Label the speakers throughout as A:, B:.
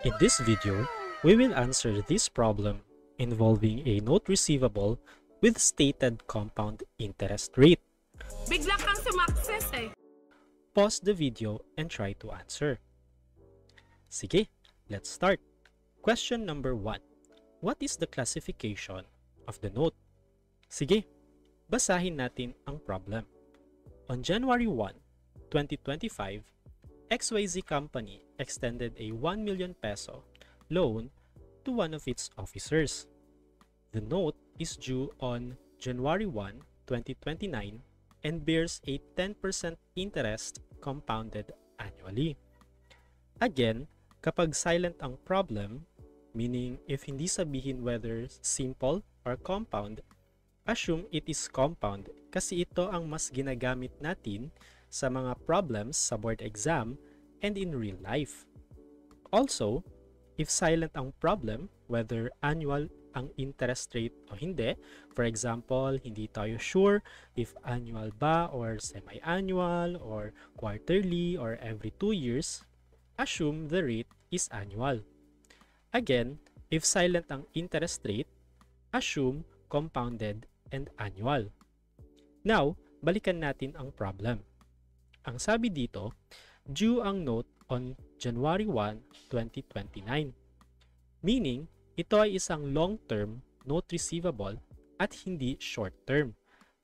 A: In this video, we will answer this problem involving a note receivable with stated compound interest rate.
B: Bigla kang sumakses eh.
A: Pause the video and try to answer. Sige, let's start. Question number 1. What is the classification of the note? Sige, basahin natin ang problem. On January 1, 2025, XYZ Company extended a 1 million peso loan to one of its officers. The note is due on January 1, 2029 and bears a 10% interest compounded annually. Again, kapag silent ang problem, meaning if hindi sabihin whether simple or compound, assume it is compound kasi ito ang mas ginagamit natin sa mga problems sa board exam and in real life. Also, if silent ang problem, whether annual ang interest rate o hindi, for example, hindi tayo sure if annual ba or semi-annual or quarterly or every 2 years, assume the rate is annual. Again, if silent ang interest rate, assume compounded and annual. Now, balikan natin ang problem. Ang sabi dito, due ang note on January 1, 2029. Meaning, ito ay isang long-term note receivable at hindi short-term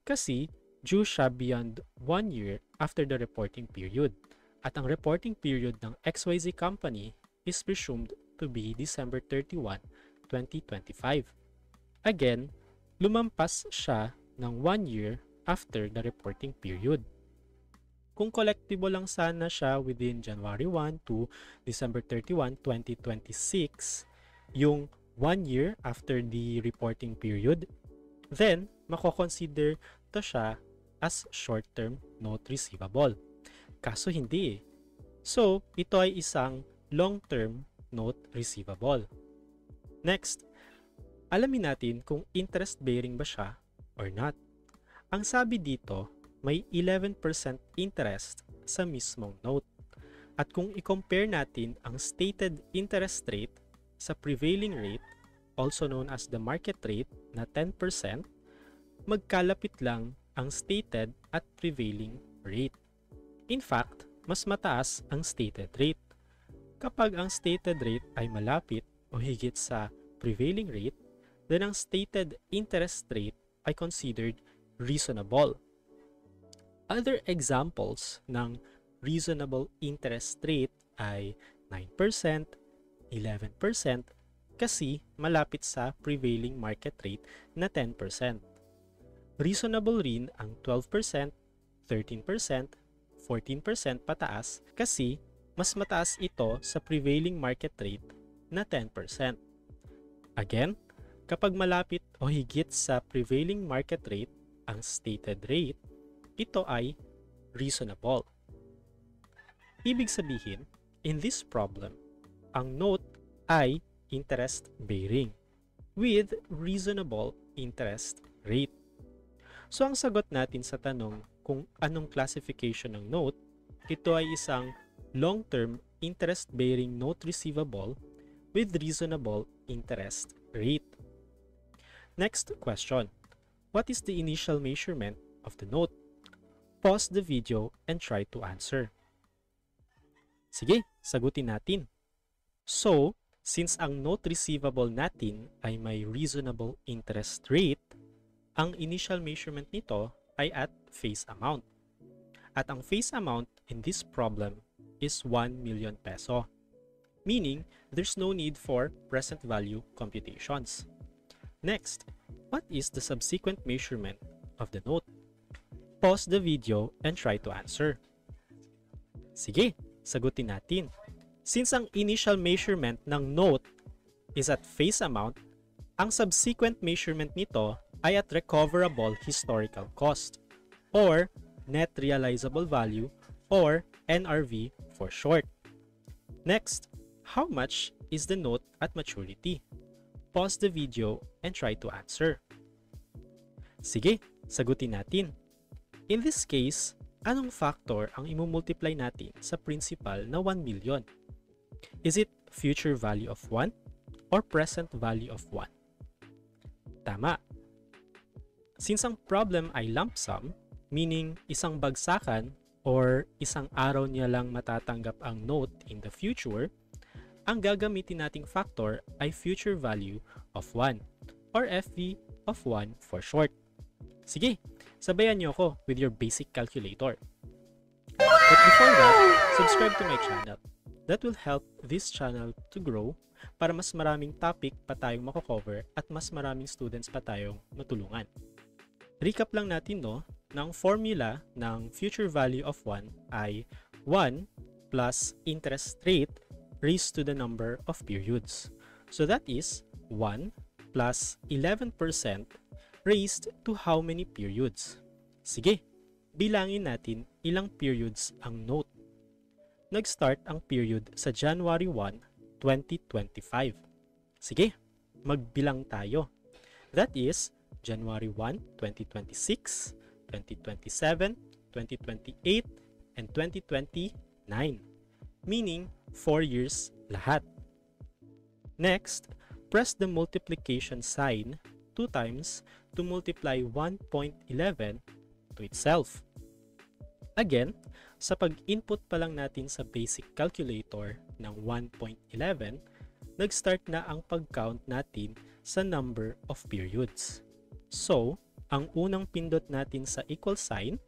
A: kasi due siya beyond 1 year after the reporting period. At ang reporting period ng XYZ Company is presumed to be December 31, 2025. Again, lumampas siya ng 1 year after the reporting period. Kung collectible lang sana siya within January 1 to December 31, 2026, yung 1 year after the reporting period, then mako-consider to siya as short-term note receivable. Kaso hindi eh. So, ito ay isang long-term note receivable. Next, alamin natin kung interest-bearing ba siya or not. Ang sabi dito, may 11% interest sa mismong note. At kung i-compare natin ang stated interest rate sa prevailing rate, also known as the market rate na 10%, magkalapit lang ang stated at prevailing rate. In fact, mas mataas ang stated rate. Kapag ang stated rate ay malapit o higit sa prevailing rate, then ang stated interest rate ay considered reasonable. Other examples ng reasonable interest rate ay 9%, 11% kasi malapit sa prevailing market rate na 10%. Reasonable rin ang 12%, 13%, 14% pataas kasi mas mataas ito sa prevailing market rate na 10%. Again, kapag malapit o higit sa prevailing market rate ang stated rate, ito ay reasonable. Ibig sabihin, in this problem, ang note ay interest-bearing with reasonable interest rate. So ang sagot natin sa tanong kung anong classification ng note, ito ay isang long-term interest-bearing note receivable with reasonable interest rate. Next question. What is the initial measurement of the note? Pause the video and try to answer. Sige, sagutin natin. So, since ang note receivable natin ay may reasonable interest rate, ang initial measurement nito ay at face amount. At ang face amount in this problem is 1 million peso. Meaning, there's no need for present value computations. Next, what is the subsequent measurement of the note? Pause the video and try to answer. Sige, sagutin natin. Since ang initial measurement ng note is at face amount, ang subsequent measurement nito ay at recoverable historical cost or net realizable value or NRV for short. Next, how much is the note at maturity? Pause the video and try to answer. Sige, sagutin natin. In this case, anong factor ang imumultiply natin sa principal na 1 million? Is it future value of 1 or present value of 1? Tama. Since ang problem ay lump sum, meaning isang bagsakan or isang araw niya lang matatanggap ang note in the future, ang gagamitin nating factor ay future value of 1 or FV of 1 for short. Sige, sabayan niyo ako with your basic calculator. But before that, subscribe to my channel. That will help this channel to grow para mas maraming topic pa tayong mako-cover at mas maraming students pa tayong matulungan. Recap lang natin na ang formula ng future value of 1 ay 1 plus interest rate raised to the number of periods. So that is 1 plus 11% raised to how many periods? Sige, bilangin natin ilang periods ang note. Nag-start ang period sa January 1, 2025. Sige, magbilang tayo. That is January 1, 2026, 2027, 2028, and 2029. Meaning, 4 years lahat. Next, press the multiplication sign 2 times to multiply 1.11 to itself. Again, sa pag-input pa lang natin sa basic calculator ng 1.11, nag-start na ang pag-count natin sa number of periods. So, ang unang pindot natin sa equal sign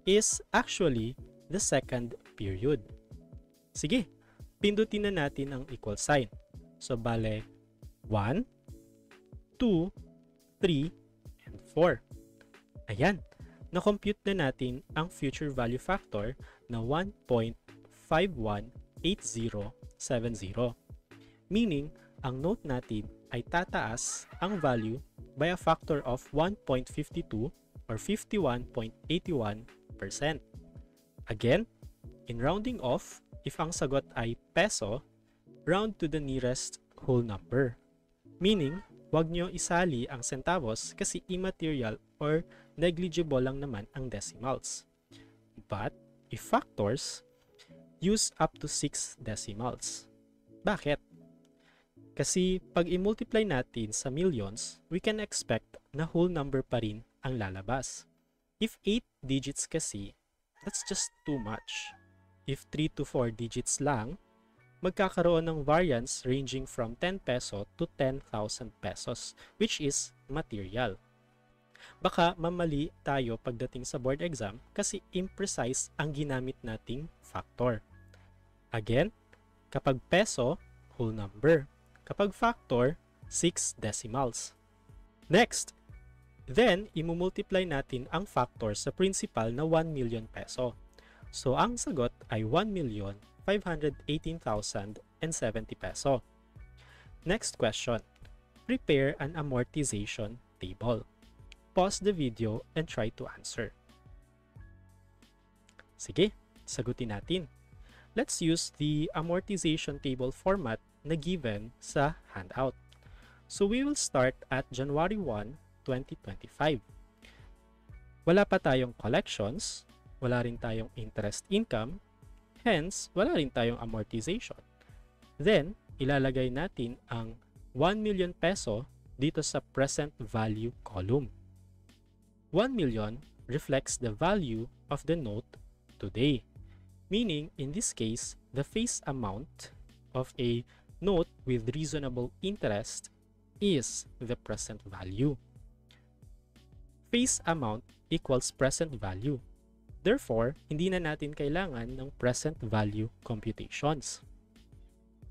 A: is actually the second period. Sige, pindutin na natin ang equal sign. So, bale, 1, 2, 3, and 4. Ayan, na-compute na natin ang future value factor na 1.518070. Meaning, ang note natin ay tataas ang value by a factor of 1.52 or 51.81%. Again, in rounding off, if ang sagot ay peso, round to the nearest whole number. Meaning, huwag nyo isali ang centavos kasi immaterial or negligible lang naman ang decimals. But, if factors, use up to 6 decimals. Bakit? Kasi pag i-multiply natin sa millions, we can expect na whole number pa rin ang lalabas. If 8 digits kasi, that's just too much. If 3 to 4 digits lang, magkakaroon ng variance ranging from 10 peso to 10,000 pesos, which is material. Baka mamali tayo pagdating sa board exam kasi imprecise ang ginamit nating factor. Again, kapag peso, whole number. Kapag factor, 6 decimals. Next, then imumultiply natin ang factor sa principal na 1 million peso. So ang sagot ay 1,518,070 peso. Next question. Prepare an amortization table. Pause the video and try to answer. Sige, sagutin natin. Let's use the amortization table format na given sa handout. So we will start at January 1, 2025. Wala pa tayong collections, wala rin tayong interest income, hence wala rin tayong amortization. Then, ilalagay natin ang 1 million peso dito sa present value column. 1 million reflects the value of the note today. Meaning, in this case, the face amount of a note with reasonable interest is the present value. Face amount equals present value. Therefore, hindi na natin kailangan ng present value computations.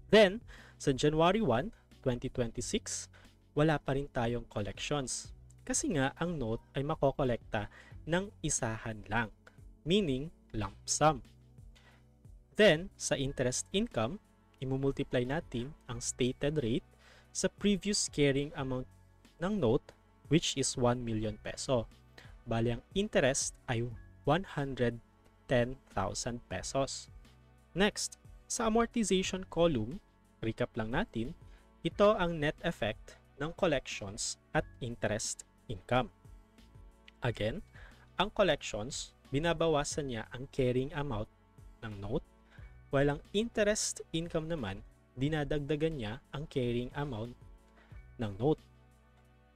A: Then, sa January 1, 2026, wala pa rin tayong collections. Kasi nga, ang note ay makokolekta ng isahan lang, meaning lump sum. Then, sa interest income, imumultiply natin ang stated rate sa previous carrying amount ng note, which is 1 million peso. Bali, ang interest ay 110,000 pesos. Next, sa amortization column, recap lang natin, ito ang net effect ng collections at interest income. Again, ang collections, binabawasan niya ang carrying amount ng note, while ang interest income naman, dinadagdagan niya ang carrying amount ng note.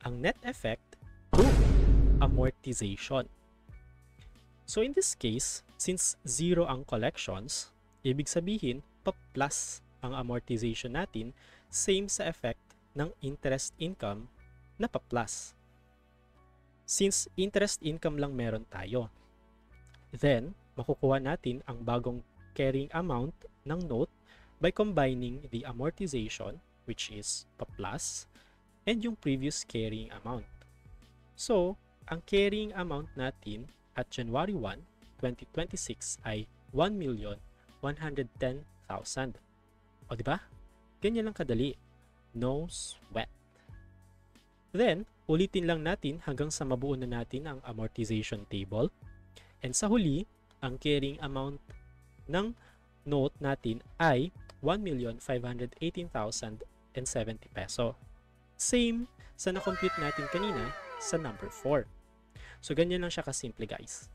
A: Ang net effect, 2, amortization. So in this case, since 0 ang collections, ibig sabihin, pa-plus ang amortization natin, same sa effect ng interest income na pa-plus. Since interest income lang meron tayo, then makukuha natin ang bagong carrying amount ng note by combining the amortization, which is pa-plus, and yung previous carrying amount. So, ang carrying amount natin at January 1, 2026 ay 1,110,000. O diba? Ganyan lang kadali. No sweat. Then, ulitin lang natin hanggang sa mabuo na natin ang amortization table. And sa huli, ang carrying amount ng note natin ay 1,518,070 peso. Same sa na-compute natin kanina sa number 4. So, ganyan lang siya kasimple guys.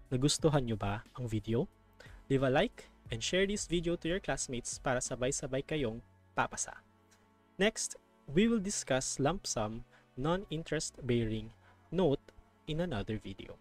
A: Nagustuhan nyo ba ang video? Leave a like and share this video to your classmates para sabay-sabay kayong papasa. Next, we will discuss lump sum non-interest bearing note in another video.